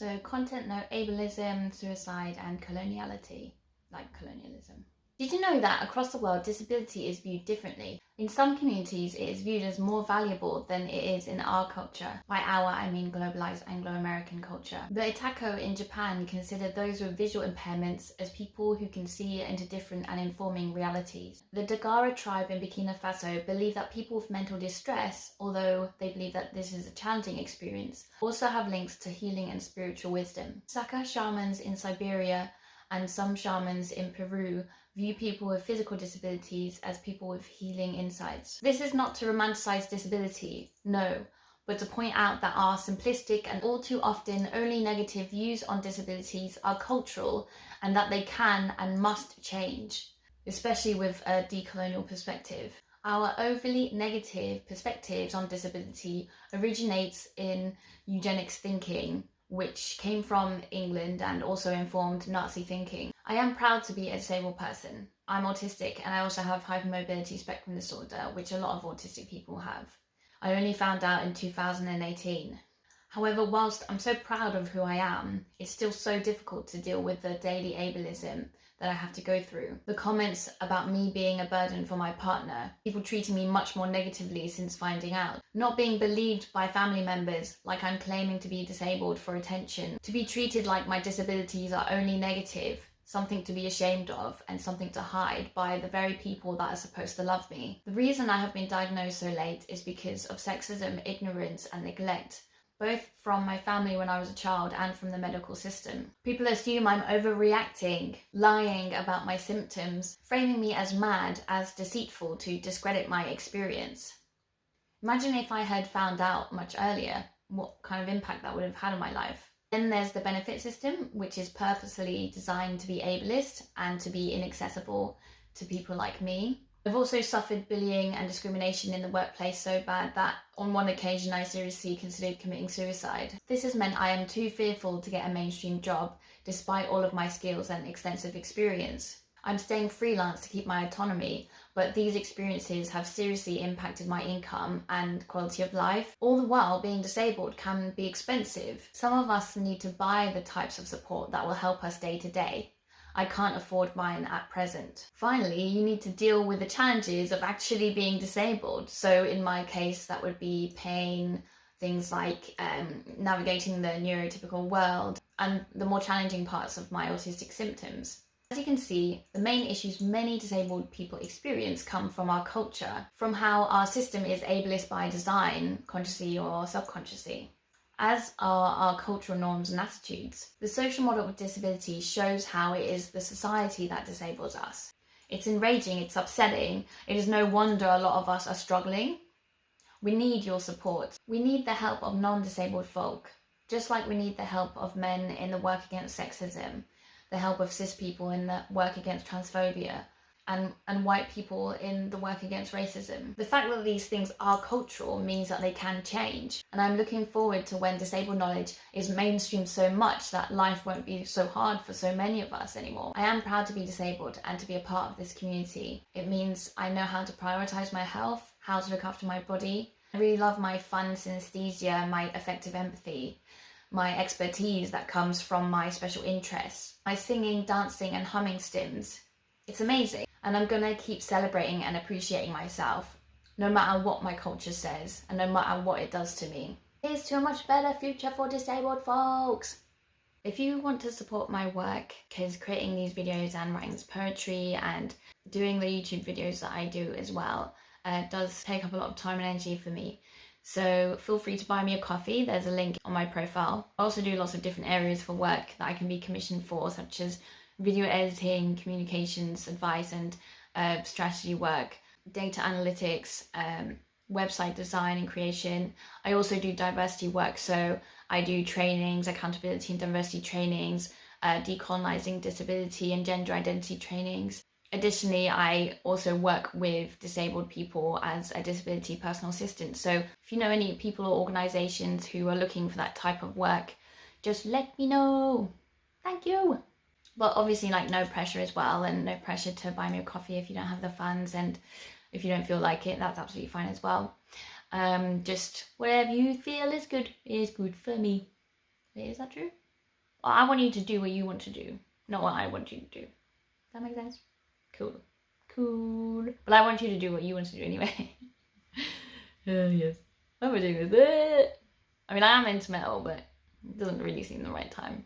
So content, no, ableism, suicide, and coloniality, like colonialism. Did you know that across the world, disability is viewed differently? In some communities, it is viewed as more valuable than it is in our culture. By our, I mean globalized Anglo-American culture. The Itako in Japan consider those with visual impairments as people who can see into different and informing realities. The Dagara tribe in Burkina Faso believe that people with mental distress, although they believe that this is a challenging experience, also have links to healing and spiritual wisdom. Saka shamans in Siberia and some shamans in Peru view people with physical disabilities as people with healing insights. This is not to romanticize disability, no, but to point out that our simplistic and all too often only negative views on disabilities are cultural and that they can and must change, especially with a decolonial perspective. Our overly negative perspectives on disability originates in eugenics thinking, which came from England and also informed Nazi thinking. I am proud to be a disabled person. I'm autistic and I also have hypermobility spectrum disorder, which a lot of autistic people have. I only found out in 2018. However, whilst I'm so proud of who I am, it's still so difficult to deal with the daily ableism that I have to go through. The comments about me being a burden for my partner, people treating me much more negatively since finding out, not being believed by family members like I'm claiming to be disabled for attention, to be treated like my disabilities are only negative, something to be ashamed of and something to hide by the very people that are supposed to love me. The reason I have been diagnosed so late is because of sexism, ignorance and neglect, both from my family when I was a child and from the medical system. People assume I'm overreacting, lying about my symptoms, framing me as mad, as deceitful to discredit my experience. Imagine if I had found out much earlier what kind of impact that would have had on my life. Then there's the benefit system, which is purposely designed to be ableist and to be inaccessible to people like me. I've also suffered bullying and discrimination in the workplace so bad that on one occasion I seriously considered committing suicide. This has meant I am too fearful to get a mainstream job despite all of my skills and extensive experience. I'm staying freelance to keep my autonomy, but these experiences have seriously impacted my income and quality of life. All the while, being disabled can be expensive. Some of us need to buy the types of support that will help us day to day. I can't afford mine at present. Finally, you need to deal with the challenges of actually being disabled. So in my case, that would be pain, things like navigating the neurotypical world, and the more challenging parts of my autistic symptoms. As you can see, the main issues many disabled people experience come from our culture, from how our system is ableist by design, consciously or subconsciously, as are our cultural norms and attitudes. The social model of disability shows how it is the society that disables us. It's enraging, it's upsetting. It is no wonder a lot of us are struggling. We need your support. We need the help of non-disabled folk, just like we need the help of men in the work against sexism, the help of cis people in the work against transphobia, and white people in the work against racism. The fact that these things are cultural means that they can change, and I'm looking forward to when disabled knowledge is mainstreamed so much that life won't be so hard for so many of us anymore. I am proud to be disabled and to be a part of this community. It means I know how to prioritize my health, how to look after my body. I really love my fun synesthesia, my effective empathy, my expertise that comes from my special interests, my singing, dancing and humming stims. It's amazing, and I'm gonna keep celebrating and appreciating myself, no matter what my culture says and no matter what it does to me. Here's to a much better future for disabled folks. If you want to support my work, because creating these videos and writing this poetry and doing the YouTube videos that I do as well does take up a lot of time and energy for me. So feel free to buy me a coffee. There's a link on my profile. I also do lots of different areas for work that I can be commissioned for, such as video editing, communications advice and strategy work, data analytics, website design and creation. I also do diversity work, so I do trainings, accountability and diversity trainings, decolonizing disability and gender identity trainings. Additionally, I also work with disabled people as a disability personal assistant. So if you know any people or organisations who are looking for that type of work, just let me know. Thank you. But obviously, like, no pressure as well, and no pressure to buy me a coffee if you don't have the funds, and if you don't feel like it, that's absolutely fine as well. Just whatever you feel is good for me. Wait, is that true? I want you to do what you want to do, not what I want you to do. Does that make sense? Cool. But I want you to do what you want to do anyway. Yes. Why am I doing this? I mean, I am into metal, but it doesn't really seem the right time.